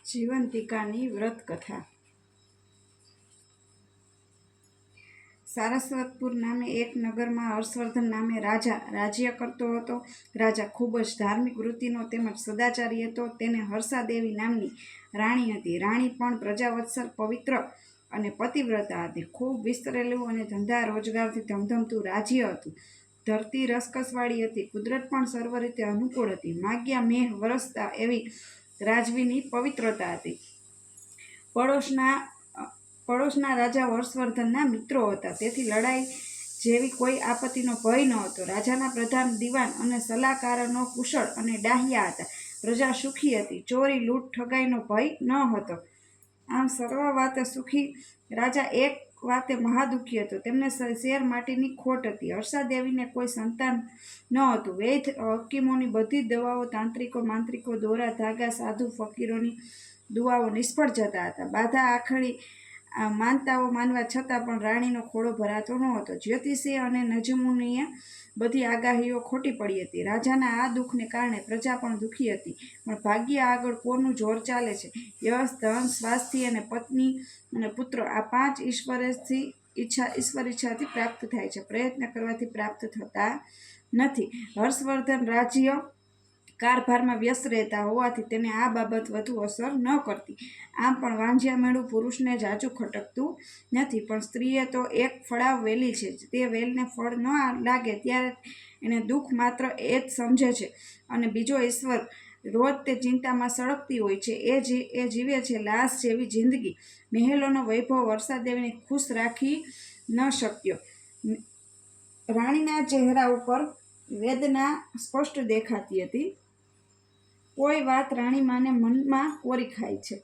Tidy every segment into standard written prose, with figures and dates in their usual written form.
જીવંતિકાની વ્રત કથા। સારસ્વતપુર નામે એક નગરમાં હર્ષવર્ધન નામે રાજા રાજ્ય કરતો હતો। રાજા ખૂબ જ ધાર્મિક વૃત્તિનો તેમજ સદાચારી હતો। તેને હર્ષાદેવી નામની રાણી હતી। રાણી પણ પ્રજાવત્સલ, પવિત્ર અને પતિવ્રતા હતી। ખૂબ વિસ્તરેલું અને ધંધા રોજગારથી ધમધમતું રાજ્ય હતું। ધરતી રસકસવાળી હતી। કુદરત પણ સર્વ રીતે અનુકૂળ હતી। માગ્યા મેઘ વરસતા એવી રાજવીની પવિત્રતા હતી। પડોશના રાજા હર્ષવર્ધનના મિત્રો હતા, તેથી લડાઈ જેવી કોઈ આપત્તિનો ભય ન હતો। રાજાના પ્રધાન દિવાન અને સલાહકારનો કુશળ અને ડાહ્યા હતા। પ્રજા સુખી હતી। ચોરી, લૂંટ, ઠગાઈનો ભય ન હતો। આમ સર્વ વાતે સુખી રાજા એક વાતે મહાદુખી હતો। તેમને શેર માટીની ખોટ હતી। હર્ષાદેવીને કોઈ સંતાન ન હતું। વૈદ્ય હકીમોની બધી જ દવાઓ, તાંત્રિકો, માંત્રિકો, દોરા ધાગા, સાધુ ફકીરોની દુઆઓ નિષ્ફળ જતા હતા। બાધા આખડી માનતાઓ માનવા છતાં પણ રાણીનો ખોળો ભરાતો ન હતો। જ્યોતિષી અને નજમુનીએ બધી આગાહીઓ ખોટી પડી હતી। રાજાના આ દુઃખને કારણે પ્રજા પણ દુઃખી હતી। પણ ભાગ્ય આગળ કોનું જોર ચાલે છે? યશ, ધન, સ્વાસ્થ્ય અને પત્ની અને પુત્ર આ પાંચ ઈશ્વર ઈચ્છાથી પ્રાપ્ત થાય છે, પ્રયત્ન કરવાથી પ્રાપ્ત થતા નથી। હર્ષવર્ધન રાજ્ય કારભારમાં વ્યસ્ત રહેતા હોવાથી તેને આ બાબત વધુ અસર ન કરતી। આમ પણ વાંઝ્યા મેળું પુરુષને જાજુ ખટકતું નથી, પણ સ્ત્રીએ તો એક ફળાવ વેલી છે। તે વેલને ફળ ન લાગે ત્યારે એને દુઃખ માત્ર એ જ સમજે છે અને બીજો ઈશ્વર રોજ તે ચિંતામાં સળગતી હોય છે। એ જીવે છે લાશ જેવી જિંદગી। મહેલોનો વૈભવ વર્ષાદેવીને ખુશ રાખી ન શક્યો। રાણીના ચહેરા ઉપર વેદના સ્પષ્ટ દેખાતી હતી। કોઈ વાત રાણીમાને મનમાં કોરી ખાય છે।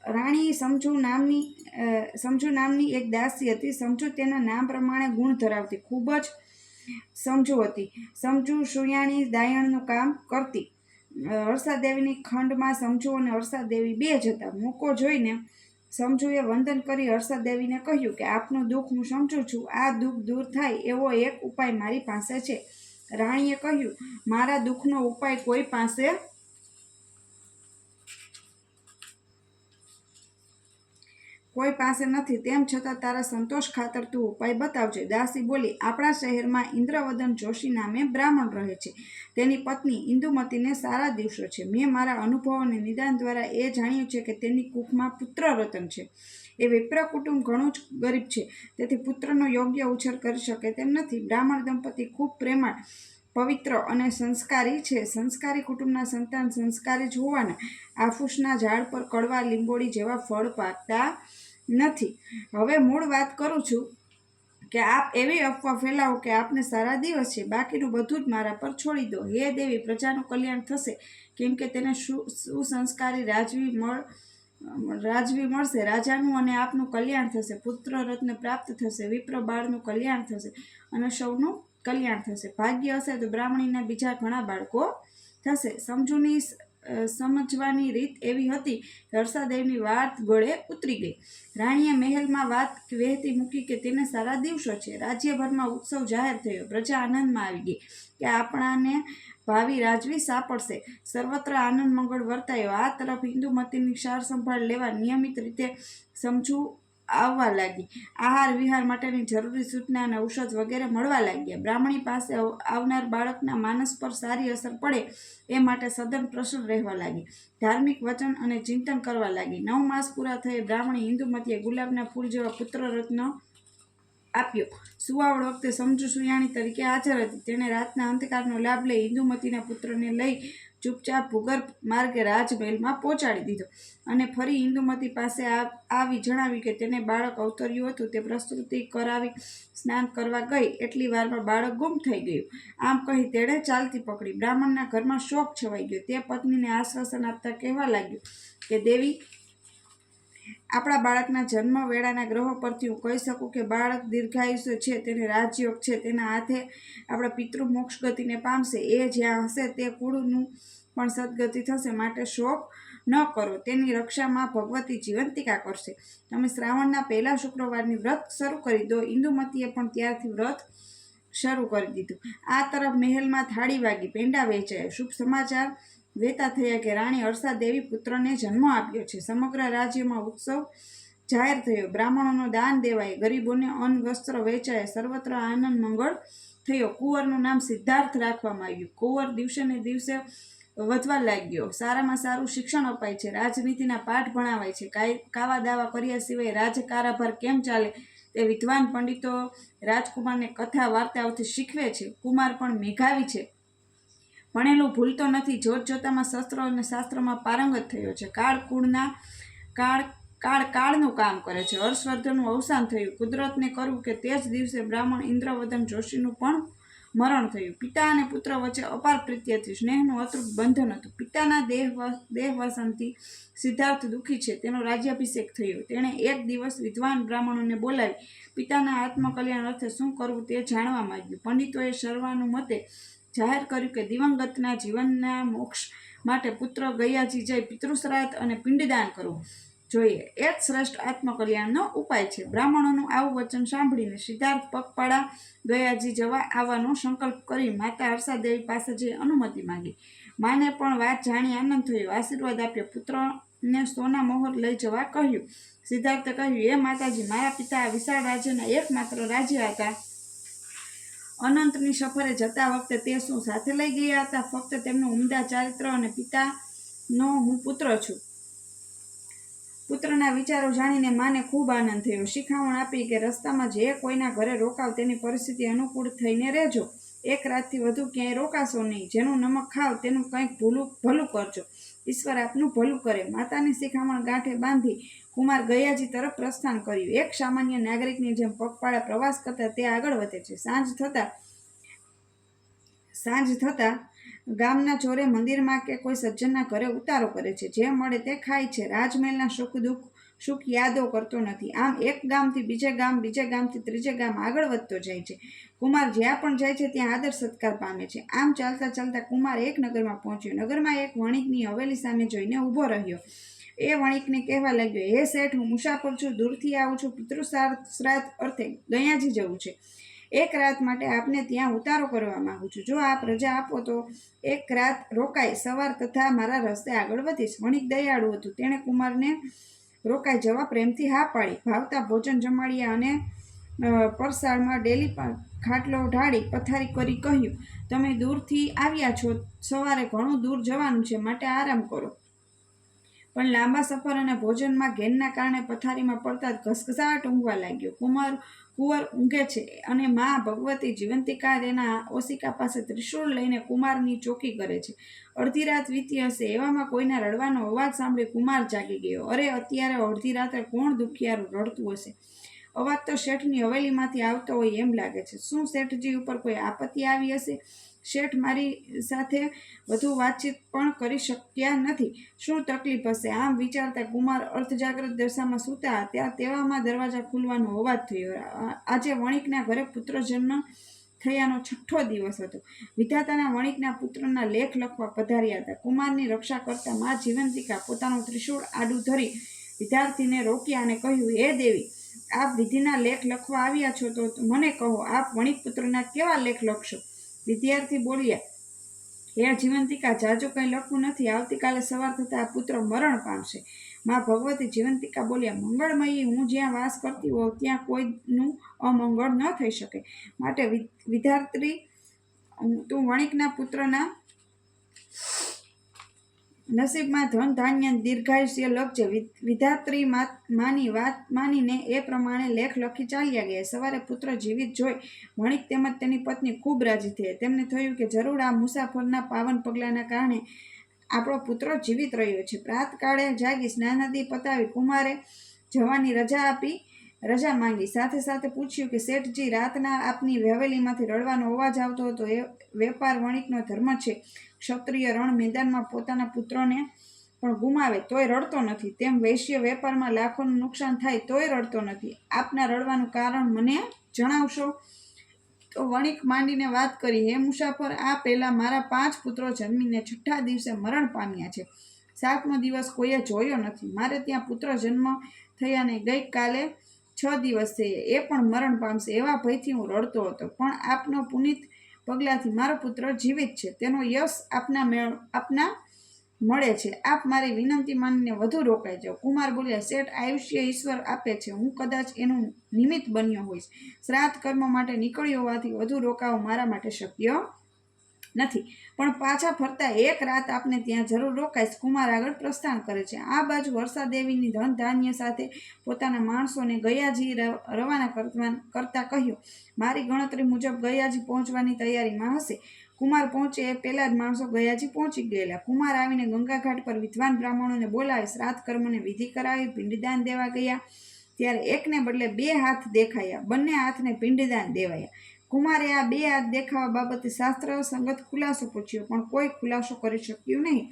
રાણી સમજુ નામની એક દાસી હતી। સમજુ તેના નામ પ્રમાણે ગુણ ધરાવતી ખૂબ જ સમજુ હતી। સમજુ સુયાણી દાયણનું કામ કરતી। હર્ષાદેવીની ખંડમાં સમજુ અને હર્ષાદેવી બે જ હતા। મોકો જોઈને સમજુએ વંદન કરી હર્ષાદેવીને કહ્યું કે આપનું દુઃખ હું સમજું છું। આ દુઃખ દૂર થાય એવો એક ઉપાય મારી પાસે છે। રાણીએ કહ્યું, મારા દુઃખનો ઉપાય કોઈ પાસે નથી, તેમ છતાં તારા સંતોષ ખાતર તું ઉપાય બતાવજે। દાસી બોલી, આપણા શહેરમાં ઇન્દ્રવદન જોશી નામે બ્રાહ્મણ રહે છે। તેની પત્ની ઇન્દુમતીને સારા દિવસો છે। મેં મારા અનુભવ અને નિદાન દ્વારા એ જાણ્યું છે કે તેની કુખમાં પુત્ર રતન છે। એ વિપ્ર કુટુંબ ઘણું જ ગરીબ છે, તેથી પુત્રનો યોગ્ય ઉછેર કરી શકે તેમ નથી। બ્રાહ્મણ દંપતી ખૂબ પ્રેમાળ, પવિત્ર અને સંસ્કારી છે। સંસ્કારી કુટુંબના સંતાન સંસ્કારી જ હોવાના આફૂસના ઝાડ પર કડવા લીંબોડી જેવા ફળ પાકતા નથી। હવે મૂળ વાત કરું છું કે આપ એવી અફવા ફેલાવો કે આપને સારા દિવસ છે, બાકીનું બધું જ મારા પર છોડી દો। હે દેવી, પ્રજાનું કલ્યાણ થશે, કેમ કે તેને સુસંસ્કારી રાજવી મળશે। રાજાનું અને આપનું કલ્યાણ થશે। પુત્ર રત્ન પ્રાપ્ત થશે। વિપ્ર બાળનું કલ્યાણ થશે અને સૌનું કલ્યાણ થશે। ભાગ્ય હશે તો બ્રાહ્મણીના બીજા ઘણા બાળકો થશે। સમજુની સમજવાની રીત એવી હતી કે હર્ષાદેવીની વાત ગળે ઉતરી ગઈ। રાણીએ મહેલમાં વાત વહેતી મૂકી કે તેને સારા દિવસો છે। રાજ્યભરમાં ઉત્સવ જાહેર થયો। પ્રજા આનંદમાં આવી ગઈ કે આપણાને ભાવિ રાજવી સાંપડશે। સર્વત્ર આનંદ મંગળ વર્તાયો। આ તરફ ઇન્દુમતીની સાર સંભાળ લેવા નિયમિત રીતે સમજુ આવવા લાગી। આહાર વિહાર માટેની જરૂરી સૂચના અને ઔષધ વગેરે મળવા લાગ્યા। બ્રાહ્મણી પાસે આવનાર બાળકના માનસ પર સારી અસર પડે એ માટે સદન પ્રસન્ન રહેવા લાગી। ધાર્મિક વચન અને ચિંતન કરવા લાગી। 9 માસ પૂરા થયે બ્રાહ્મણી ઇન્દુમતીએ ગુલાબના ફૂલ જેવા પુત્ર રત્ન આપ્યો। સુવાવડ વખતે સમજુ સુયાણી તરીકે હાજર હતી। તેણે રાતના અંધકારનો લાભ લઈ ઇન્દુમતીના પુત્રને લઈ ચૂપચાપ ભૂગર્ભ માર્ગે રાજમહેલમાં પહોંચાડી દીધો અને ફરી ઇન્દુમતી પાસે આવી જણાવ્યું કે તેને બાળક અવતર્યું હતું। તે પ્રસૂતિ કરાવી સ્નાન કરવા ગઈ એટલી વારમાં બાળક ગુમ થઈ ગયું। આમ કહી તેણે ચાલતી પકડી। બ્રાહ્મણના ઘરમાં શોક છવાઈ ગયો। તે પત્નીને આશ્વાસન આપતા કહેવા લાગ્યો કે દેવી, આપણા બાળકના જન્મ વેળાના ગ્રહો પરથી હું કહી શકું કે બાળક દીર્ઘાયુષ્ય છે, તેને રાજયોગ છે, તેના હાથે આપણા પિતૃ મોક્ષ ગતિને પામશે। એ જ્યાં હશે તે કુળનું પણ સદગતિ થશે, માટે શોક ન કરો। તેની રક્ષામાં ભગવતી જીવંતિકા કરશે। તમે શ્રાવણના પહેલા શુક્રવારની વ્રત શરૂ કરી દો। ઇન્દુમતીએ પણ ત્યારથી વ્રત શરૂ કરી દીધું। આ તરફ મહેલમાં થાળી વાગી, પેંડા વહેંચાયા। શુભ સમાચાર વેતા થયા કે રાણી અરસા દેવી પુત્રને જન્મ આપ્યો છે. સમગ્ર રાજ્યમાં ઉત્સવ જાહેર થયો. બ્રાહ્મણોનો દાન દેવાય, ગરીબોને અન્ન વસ્ત્ર વેચાય, સર્વત્ર આનંદ મંગળ થયો. કુંવરનું નામ સિદ્ધાર્થ રાખવામાં આવ્યું. કુંવર દિવસે ને દિવસે વધવા લાગ્યો. સારામાં સારું શિક્ષણ અપાય છે, રાજનીતિના પાઠ ભણાવાય છે. કાવા દાવા કર્યા સિવાય રાજકારભાર કેમ ચાલે તે વિદ્વાન પંડિતો રાજકુમારને કથા વાર્તાઓથી શીખવે છે. કુમાર પણ મેઘાવી છે, ભણેલું ભૂલતો નથી. જોત જોતામાં શસ્ત્રો અને શાસ્ત્રોમાં પારંગત થયો છે. કાળનું કામ કરે છે. હર્ષવર્ધનનું અવસાન થયું. કુદરતને કરવું કે તે જ દિવસે બ્રાહ્મણ ઇન્દ્રવદન જોશીનું પણ મરણ થયું. પિતા અને પુત્ર વચ્ચે અપાર પ્રીતિ હતી, સ્નેહનું અતૂટ બંધન હતું. પિતાના દેહવસનથી સિદ્ધાર્થ દુઃખી છે. તેનો રાજ્યાભિષેક થયો. તેણે એક દિવસ વિદ્વાન બ્રાહ્મણોને બોલાવી પિતાના આત્મકલ્યાણ અર્થે શું કરવું તે જાણવા માંગ્યું. પંડિતોએ સર્વાનુમતે જાહેર કર્યું કે દિવંગતના જીવનના મોક્ષ માટે પુત્ર ગયાજી જઈ પિતૃશ્રાદ્ધ અને પિંડદાન કરવું જોઈએ. એ જ શ્રેષ્ઠ આત્મકલ્યાણનો ઉપાય છે. બ્રાહ્મણોનું આવું વચન સાંભળીને સિદ્ધાર્થ પગપાળા ગયાજી જવા આવવાનો સંકલ્પ કરી માતા હર્ષાદેવી પાસે જઈ અનુમતિ માંગી. માને પણ વાત જાણી આનંદ થયો. આશીર્વાદ આપ્યો. પુત્રને સોના મોહર લઈ જવા કહ્યું. સિદ્ધાર્થે કહ્યું, હે માતાજી, મારા પિતા આ વિશાળ રાજ્યના એકમાત્ર રાજ્ય હતા. અનંતની સફરે જતા વખતે તે શું સાથે લઈ ગયા હતા? ફક્ત તેમનું ઉમદા ચારિત્ર અને પિતાનો હું પુત્ર છું. પુત્રના વિચારો જાણીને માને ખૂબ આનંદ થયો. શિખામણ આપી કે રસ્તામાં જે કોઈના ઘરે રોકાવ તેની પરિસ્થિતિ અનુકૂળ થઈને રહેજો. એક રાતથી વધુ ક્યાંય રોકાશો નહીં. જેનું નમક ખાવ તેનું કંઈક ભલું કરજો. ઈશ્વર આપનું ભલું કરે. માતાની શિખામણ ગાંઠે બાંધી કુમાર ગયાજી તરફ પ્રસ્થાન કર્યું. એક સામાન્ય નાગરિકની જેમ પગપાળા પ્રવાસ કરતા તે આગળ વધે છે. સાંજ થતાં ગામના ચોરે મંદિરમાં કે કોઈ સજ્જનના ઘરે ઉતારો કરે છે. જે મળે તે ખાય છે. રાજમહેલના સુખ યાદો કરતો નથી. આમ એક ગામથી બીજે ગામથી ત્રીજે ગામ આગળ વધતો જાય છે. કુમાર જ્યાં પણ જાય છે ત્યાં આદર સત્કાર પામે છે. આમ ચાલતા ચાલતા કુમાર એક નગરમાં પહોંચ્યો. નગરમાં એક વણિકની હવેલી સામે જોઈને ઊભો રહ્યો. એ વણિકને કહેવા લાગ્યો, હે શેઠ, હું મુસાફર છું, દૂરથી આવું છું. પિતૃશ્રાદ્ધ અર્થે ગયાજી જવું છે. એક રાત માટે આપને ત્યાં ઉતારો કરવા માંગુ છું. જો આપ રજા આપો તો એક રાત રોકાઈ સવાર તથા મારા રસ્તે આગળ વધીશ. વણિક દયાળુ હતું. તેણે કુમારને રોકાઈ જવા પ્રેમથી હા પાડી. ભાવતા ભોજન જમાડ્યા અને પરસાળમાં ડેલી ખાટલો ઢાળી પથારી કરી કહ્યું, તમે દૂરથી આવ્યા છો, સવારે ઘણું દૂર જવાનું છે, માટે આરામ કરો. પણ લાંબા સફર અને ભોજનમાં ઘેનના કારણે પથારીમાં પડતા જ ઘસઘસાટ ઊંઘવા લાગ્યો. કુંવર ઊંઘે છે અને મા ભગવતી જીવંતિકા તેના ઓશિકા પાસે ત્રિશૂળ લઈને કુમારની ચોકી કરે છે. અડધી રાત વીતી હશે. એવામાં કોઈના રડવાનો અવાજ સાંભળી કુમાર જાગી ગયો. અરે, અત્યારે અડધી રાત્રે કોણ દુખિયારું રડતું હશે? અવાજ તો શેઠની હવેલીમાંથી આવતો હોય એમ લાગે છે. શું શેઠજી ઉપર કોઈ આપત્તિ આવી હશે? શેઠ મારી સાથે વધુ વાતચીત પણ કરી શક્યા નથી. શું તકલીફ હશે? આમ વિચારતા કુમાર અર્ધજાગ્રત દશામાં સૂતા ત્યાં તેવામાં દરવાજા ખુલવાનો અવાજ થયો. આજે વણિકના ઘરે પુત્ર જન્મ થયાનો 6ઠ્ઠો દિવસ હતો. વિધાતાના વણિકના પુત્રના લેખ લખવા પધાર્યા હતા. કુમારની રક્ષા કરતા મા જીવંતિકા પોતાનું ત્રિશૂળ આડું ધરી વિદ્યાર્થીને રોક્યા અને કહ્યું, હે દેવી, આપ વિધિના લેખ લખવા આવ્યા છો તો મને કહો, આપ વણિક પુત્રના કેવા લેખ લખશો? વિદ્યાર્થી બોલ્યા, હે જીવંતિકા, જાજુ કંઈ લખવું નથી. આવતીકાલે સવાર થતાં આ પુત્ર મરણ પામશે. મા ભગવતી જીવંતિકા બોલ્યા, મંગળમયી, હું જ્યાં વાસ કરતી હોઉં ત્યાં કોઈનું અમંગળ ન થઈ શકે. માટે વિદ્યાર્થી, તું વણિકના પુત્રના નસીબમાં ધન ધાન્ય દીર્ઘાયુષ્ય લખજે. વિધાત્રી માની વાત માનીને એ પ્રમાણે લેખ લખી ચાલ્યા ગયા. સવારે પુત્ર જીવિત જોઈ વણિક તેમજ તેની પત્ની ખૂબ રાજી થયા. તેમને થયું કે જરૂર આ મુસાફરના પાવન પગલાના કારણે આપણો પુત્ર જીવિત રહ્યો છે. પ્રાતકાળે જાગી સ્નાનાદિ પતાવી કુમારે જવાની રજા માંગી. સાથે સાથે પૂછ્યું કે શેઠજી, રાતના આપની હવેલીમાંથી રડવાનો અવાજ આવતો હતો. એ વેપાર વણિકનો ધર્મ છે. ક્ષત્રિય રણ મેદાનમાં પોતાના પુત્રને પણ ગુમાવે તોય રડતો નથી. તેમ વૈશ્ય વેપારમાં લાખોનું નુકસાન થાય તોય રડતો નથી. આપના રડવાનું કારણ મને જણાવશો? તો વણિક માંડીને વાત કરી, હે મુસાફર, આ પહેલા મારા 5 પુત્રો જન્મીને 6ઠ્ઠા દિવસે મરણ પામ્યા છે. 7મો દિવસ કોઈએ જોયો નથી. મારે ત્યાં પુત્ર જન્મ થયાને ગઈકાલે 6 દિવસ થયા, એ પણ મરણ પામશે એવા ભયથી હું રડતો હતો. પણ આપનો પુનિત પગલાથી મારો પુત્ર જીવિત છે. તેનો યશ આપના મળે છે, આપ મારી વિનંતી માનીને વધુ રોકાઈ જાઓ. કુમાર બોલ્યા, શેઠ, આયુષ્ય ઈશ્વર આપે છે, હું કદાચ એનું નિમિત્ત બન્યો હોઈશ. શ્રાદ્ધ કર્મ માટે નીકળ્યો હોવાથી વધુ રોકાવું મારા માટે શક્ય નથી, પણ પાછા ફરતા એક રાત આપને ત્યાં જરૂર રોકાઈશ. કુમાર આગળ પ્રસ્થાન કરે છે. આ બાજુ વર્ષાદેવીની ધન ધાન્ય સાથે પોતાના માણસોને ગયાજી રવાના કરતા કહ્યું, મારી ગણતરી મુજબ ગયાજી પહોંચવાની તૈયારીમાં હશે. કુમાર પહોંચે એ પહેલા જ માણસો ગયાજી પહોંચી ગયેલા. કુમાર આવીને ગંગાઘાટ પર વિદ્વાન બ્રાહ્મણોને બોલાવી શ્રાદ્ધ કર્મને વિધિ કરાવી પિંડદાન દેવા ગયા. ત્યારે એકને બદલે 2 હાથ દેખાયા, બંને હાથને પિંડદાન દેવાયા. કુમારે આ 2 હાથ દેખાવા બાબતે શાસ્ત્ર સંગત ખુલાસો પૂછ્યો, પણ કોઈ ખુલાસો કરી શક્યું નહીં.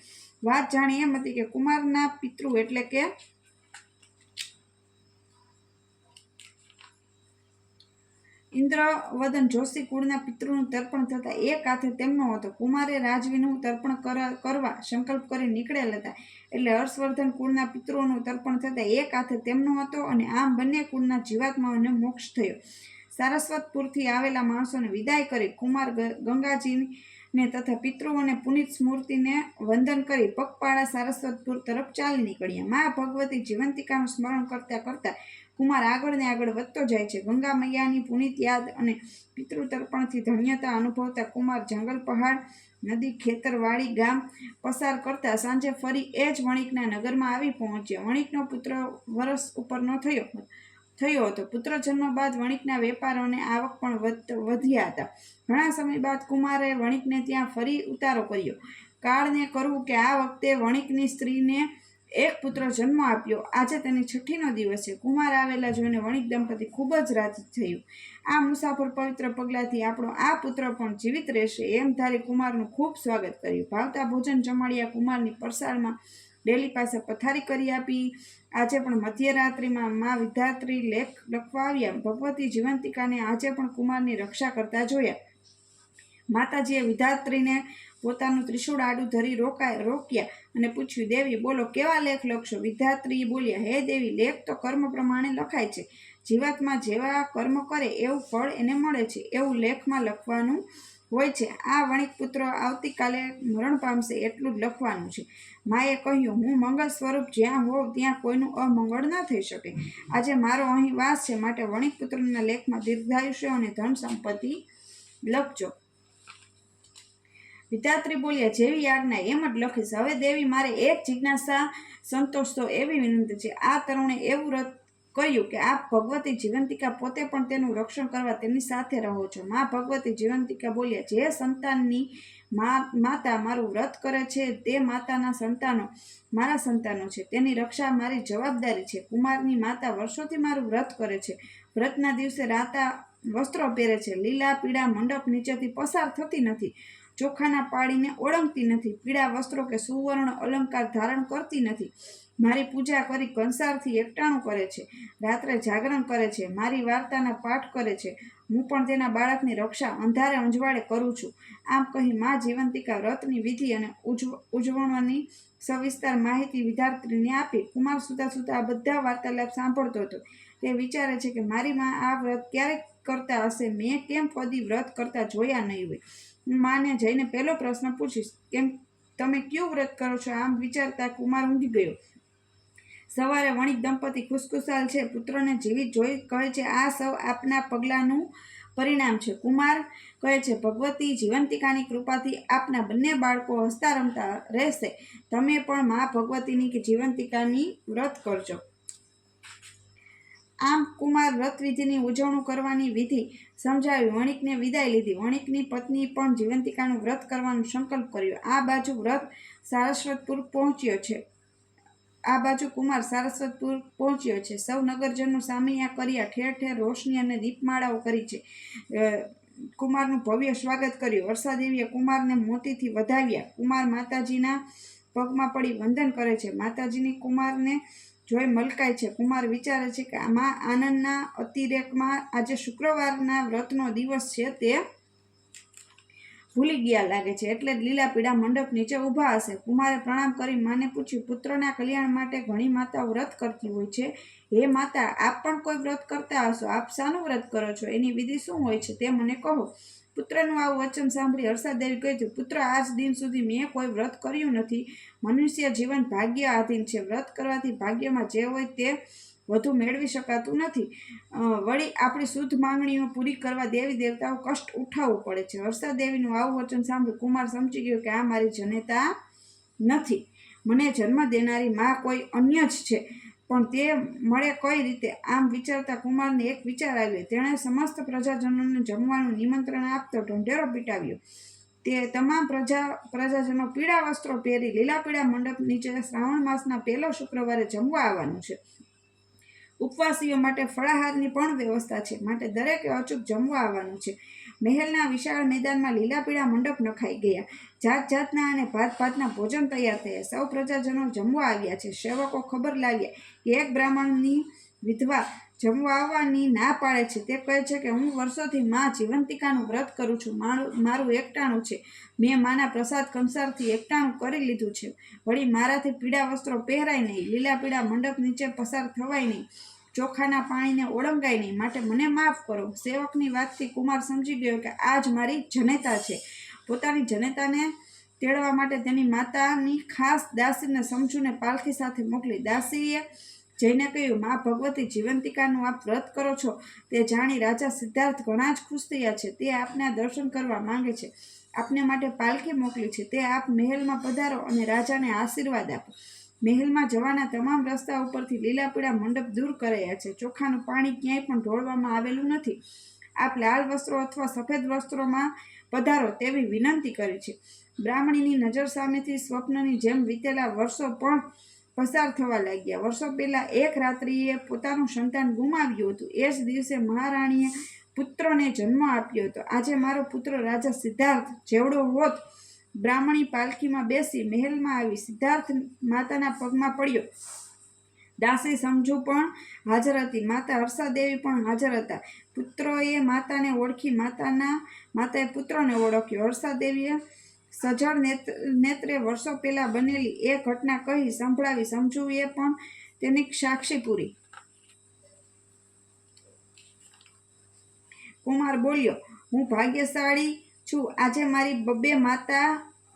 વાત જાણી એમ હતી કે કુમારના પિતૃ એટલે કે ઇન્દ્રવદન જોશી કુળના પિતૃનું તર્પણ થતા એક હાથે તેમનો હતો. કુમારે રાજવીનું તર્પણ કરવા સંકલ્પ કરી નીકળેલ હતા, એટલે હર્ષવર્ધન કુળના પિતૃઓનું તર્પણ થતા એક હાથે તેમનો હતો, અને આમ બંને કુળના જીવાત્માઓને મોક્ષ થયો. સારસ્વતપુરથી આવેલા માણસોને વિદાય કરી કુમાર ગંગાજીને તથા પિતૃઓને પુનિત સ્મૃતિને વંદન કરી પગપાળા સારસ્વતપુર તરફ ચાલી નીકળ્યા. મા ભગવતી જીવંતિકાનું સ્મરણ કરતા કરતા કુમાર આગળ ને આગળ વધતો જાય છે. ગંગા મૈયાની પુનિત યાદ અને પિતૃતર્પણથી ધન્યતા અનુભવતા કુમાર જંગલ, પહાડ, નદી, ખેતર, વાડી, ગામ પસાર કરતા સાંજે ફરી એ જ વણિકના નગરમાં આવી પહોંચ્યો. વણિકનો પુત્ર વર્ષ ઉપરનો થયો હતો. પુત્ર જન્મ બાદ વણિકના વેપાર અને આવક પણ વધ્યા હતા. ઘણા સમય બાદ કુમારે વણિકને ત્યાં ફરી ઉતારો કર્યો. કાળને કરવું કે આ વખતે વણિકની સ્ત્રીને એક પુત્ર જન્મ આપ્યો. આજે તેની 6ઠીનો દિવસ છે. કુમાર આવેલા જોઈને વણિક દંપતી ખૂબ જ રાજી થયું. આ મુસાફર પવિત્ર પગલાથી આપણો આ પુત્ર પણ જીવિત રહેશે એમ ધારી કુમારનું ખૂબ સ્વાગત કર્યું. ભાવતા ભોજન જમાડ્યા. કુમારની પરસાળમાં ડેલી પાસે પથારી કરી આપી. આજે પણ મધ્યરાત્રિમાં મા વિધાત્રી લેખ લખવા આવ્યા. ભગવતી જીવંતિકાને આજે પણ કુમારની રક્ષા કરતા જોયા. માતાજીએ વિધાત્રીને પોતાનું ત્રિશૂળ આડું ધરી રોક્યા અને પૂછ્યું, દેવી બોલો, કેવા લેખ લખશો? વિધાત્રીએ બોલ્યા, હે દેવી, લેખ તો કર્મ પ્રમાણે લખાય છે. જીવાત્મા જેવા કર્મ કરે એવું ફળ એને મળે છે, એવું લેખમાં લખવાનું હોય છે. આ વણિક પુત્ર આવતીકાલે મરણ પામશે એટલું જ લખવાનું છે. માએ કહ્યું, હું મંગળ સ્વરૂપ જ્યાં હોઉં ત્યાં કોઈનું અમંગળ ન થઈ શકે. આજે મારો અહીં વાસ છે, માટે વણિક પુત્રના લેખમાં દીર્ઘાયુષ્ય અને ધન સંપત્તિ લખજો. વિધાત્રી બોલ્યા, જેવી આજ્ઞા એમ જ લખીશ. હવે દેવી, મારે એક જિજ્ઞાસા સંતોષ તો એવી વિનંતી છે. આ તરુણે એવું વ્રત કહ્યું કે આપ ભગવતી જીવંતિકા પોતે પણ તેનું રક્ષણ કરવા તેની સાથે રહો છો. મા ભગવતી જીવંતિકા બોલ્યા, જે સંતાનની માતા મારું વ્રત કરે છે તે માતાના સંતાનો મારા સંતાનો છે, તેની રક્ષા મારી જવાબદારી છે. કુમારની માતા વર્ષોથી મારું વ્રત કરે છે. વ્રતના દિવસે રાતા વસ્ત્રો પહેરે છે, લીલા પીળા મંડપ નીચેથી પસાર થતી નથી, ચોખાના પાડીને ઓળંગતી નથી, પીળા વસ્ત્રો કે સુવર્ણ અલંકાર ધારણ કરતી નથી. મારી પૂજા કરી કંસારથી એકટાણું કરે છે, રાત્રે જાગરણ કરે છે, મારી વાર્તાના પાઠ કરે છે. હું પણ તેના બાળકની રક્ષા અંધારે અંજવાળે કરું છું. આમ કહી મા જીવંતિકા વ્રતની વિધિ અને ઉજવણની સવિસ્તાર માહિતી વિધાત્રીને આપી. કુમાર સુતા સુતા આ બધા વાર્તાલાપ સાંભળતો હતો. તે વિચારે છે કે મારી મા આ વ્રત ક્યારેક કરતા હશે, મેં કેમ કદી વ્રત કરતા જોયા નહીં હોય. હું માને જઈને પહેલો પ્રશ્ન પૂછીશ, કેમ તમે કયું વ્રત કરો છો? આમ વિચારતા કુમાર ઊંઘી ગયો. સવારે વણિક દંપતી ખુશખુશાલ છે. પુત્રને જીવિત જોઈ કહે છે, આ સૌ આપના પગલાંનું પરિણામ છે. કુમાર કહે છે, ભગવતી જીવંતિકાની કૃપાથી આપના બંને બાળકો હસતા રમતા રહેશે. તમે પણ મા ભગવતીની કે જીવંતિકાની વ્રત કરજો. આમ કુમાર વ્રતવિધિની ઉજવણી કરવાની વિધિ સમજાવી વણિકને વિદાય લીધી. વણિકની પત્ની પણ જીવંતિકાનું વ્રત કરવાનો સંકલ્પ કર્યો. આ બાજુ કુમાર સારસ્વતપુર પહોંચ્યો છે. સૌ નગરજનો સામૈયા કર્યા. ઠેર ઠેર રોશની અને દીપમાળાઓ કરી છે. કુમારનું ભવ્ય સ્વાગત કર્યું. વર્ષાદેવીએ કુમારને મોતીથી વધાવ્યા. કુમાર માતાજીના પગમાં પડી વંદન કરે છે. માતાજીની કુમારને જોઈ મલકાય છે. કુમાર વિચારે છે કે આમાં આનંદના અતિરેકમાં આજે શુક્રવારના વ્રતનો દિવસ છે તે ભૂલી ગયા લાગે છે, એટલે જ લીલા પીળા મંડપ નીચે ઊભા હશે. કુમારે પ્રણામ કરી માને પૂછ્યું, પુત્રના કલ્યાણ માટે ઘણી માતાઓ વ્રત કરતી હોય છે. હે માતા, આપ પણ કોઈ વ્રત કરતા હશો. આપ શાનું વ્રત કરો છો? એની વિધિ શું હોય છે તે મને કહો. પુત્રનું આવું વચન સાંભળી હર્ષાદેવી કહ્યું, પુત્ર, આજ દિન સુધી મેં કોઈ વ્રત કર્યું નથી. મનુષ્ય જીવન ભાગ્ય આધીન છે. વ્રત કરવાથી ભાગ્યમાં જે હોય તે વધુ મેળવી શકાતું નથી. વળી આપણી શુદ્ધ માંગણીઓ પૂરી કરવા દેવી દેવતાઓ કષ્ટ ઉઠાવવું પડે છે. હર્ષાદેવીનું આવું વચન સાંભળી કુમાર સમજી ગયો કે આ મારી જનેતા નથી. મને જન્મ દેનારી માં કોઈ અન્ય જ છે, પણ તે મળે કઈ રીતે? આમ વિચારતા કુમારને એક વિચાર આવ્યો. તેણે સમસ્ત પ્રજાજનોને જમવાનું નિમંત્રણ આપતો ઢંઢેરો પીટાવ્યો. તે તમામ પ્રજાજનો પીળા વસ્ત્રો પહેરી લીલા પીળા મંડપ નીચે શ્રાવણ માસના પહેલો શુક્રવારે જમવા આવવાનું છે. ઉપવાસીઓ માટે ફળાહારની પણ વ્યવસ્થા છે, માટે દરેકે અચૂક જમવા આવવાનું છે. મહેલના વિશાળ મેદાનમાં લીલા પીળા મંડપ નખાઈ ગયા. જાત જાતના અને ભાત ભાતના ભોજન તૈયાર થયા. સૌ પ્રજાજનો જમવા આવ્યા છે. સેવકો ખબર લાગ્યા કે એક બ્રાહ્મણની વિધવા જમવા આવવાની ના પાડે છે. તે કહે છે કે હું વર્ષોથી માં જીવંતિકાનું વ્રત કરું છું. મારું એકટાણું છે. મેં માના પ્રસાદ કંસારથી એકટાણું કરી લીધું છે. વળી મારાથી પીળા વસ્ત્રો પહેરાય નહીં, લીલા પીળા મંડપ નીચે પસાર થવાય નહીં, ચોખાના પાણીને ઓળંગાય નહીં, માટે મને માફ કરો. સેવકની વાતથી કુમાર સમજી ગયો કે આ જ મારી જનેતા છે. પોતાની જનેતાને તેડવા માટે તેની માતાની ખાસ દાસીને સમજુને પાલખી સાથે મોકલી. દાસીએ જઈને કહ્યું, મા ભગવતી જીવંતિકાનું આપ વ્રત કરો છો તે જાણી રાજા સિદ્ધાર્થ ઘણા જ ખુશ થયા છે. તે આપના દર્શન કરવા માંગે છે. આપને માટે પાલખી મોકલી છે. તે આપ મહેલમાં પધારો અને રાજાને આશીર્વાદ આપો. મહેલમાં જવાના તમામ રસ્તા ઉપરથી લીલા પીળા મંડપ દૂર કરાયા છે. ચોખાનું પાણી ક્યાંય પણ ઢોળવામાં આવેલું નથી. આપ લાલ વસ્ત્રો અથવા સફેદ વસ્ત્રોમાં પધારો તેવી વિનંતી કરી છે. બ્રાહ્મણીની નજર સામેથી સ્વપ્નની જેમ વીતેલા વર્ષો પણ પસાર થવા લાગ્યા. વર્ષો પહેલા એક રાત્રિએ પોતાનું સંતાન ગુમાવ્યું હતું. એ જ દિવસે મહારાણીએ પુત્રને જન્મ આપ્યો હતો. આજે મારો પુત્ર રાજા સિદ્ધાર્થ જેવડો હોત. બ્રાહ્મણી પાલખીમાં બેસી મહેલમાં આવી. સિદ્ધાર્થ માતાના પગમાં પડ્યો. દાસી સમજુ પણ હાજર હતી. માતા હર્ષાદેવી પણ હાજર હતા. પુત્રોએ માતાને ઓળખી. માતાએ પુત્રને ઓળખ્યો. હર્ષાદેવીએ સજળ નેત્રે વર્ષો પહેલા બનેલી એ ઘટના કહી સંભળાવી. સમજુએ પણ તેની સાક્ષી પૂરી. કુમાર બોલ્યો, હું ભાગ્યશાળી છું. આજે મારી બબ્બે માતા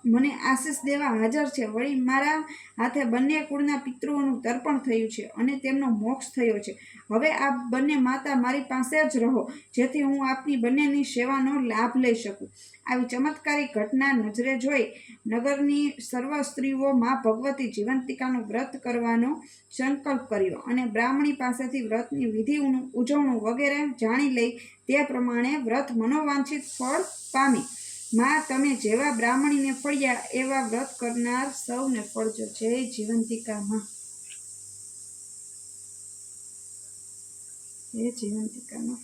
મને આશીષ દેવા હાજર છે. વળી મારા હાથે બંને કુળના પિતૃઓનું તર્પણ થયું છે અને તેમનો મોક્ષ થયો છે. હવે આપ બંને માતા મારી પાસે જ રહો, જેથી હું આપની બંનેની સેવાનો લાભ લઈ શકું. આવી ચમત્કારિક ઘટના નજરે જોઈ નગરની સર્વ સ્ત્રીઓ મા ભગવતી જીવંતિકાનું વ્રત કરવાનો સંકલ્પ કર્યો અને બ્રાહ્મણી પાસેથી વ્રતની વિધિ ઉજવણું વગેરે જાણી લઈ તે પ્રમાણે વ્રત મનોવાંછિત ફળ પામી. માં તમે જેવા બ્રાહ્મણીને ફળ્યા એવા વ્રત કરનાર સૌને ફળજો. જય જીવંતિકામાં. જય જીવંતિકામાં.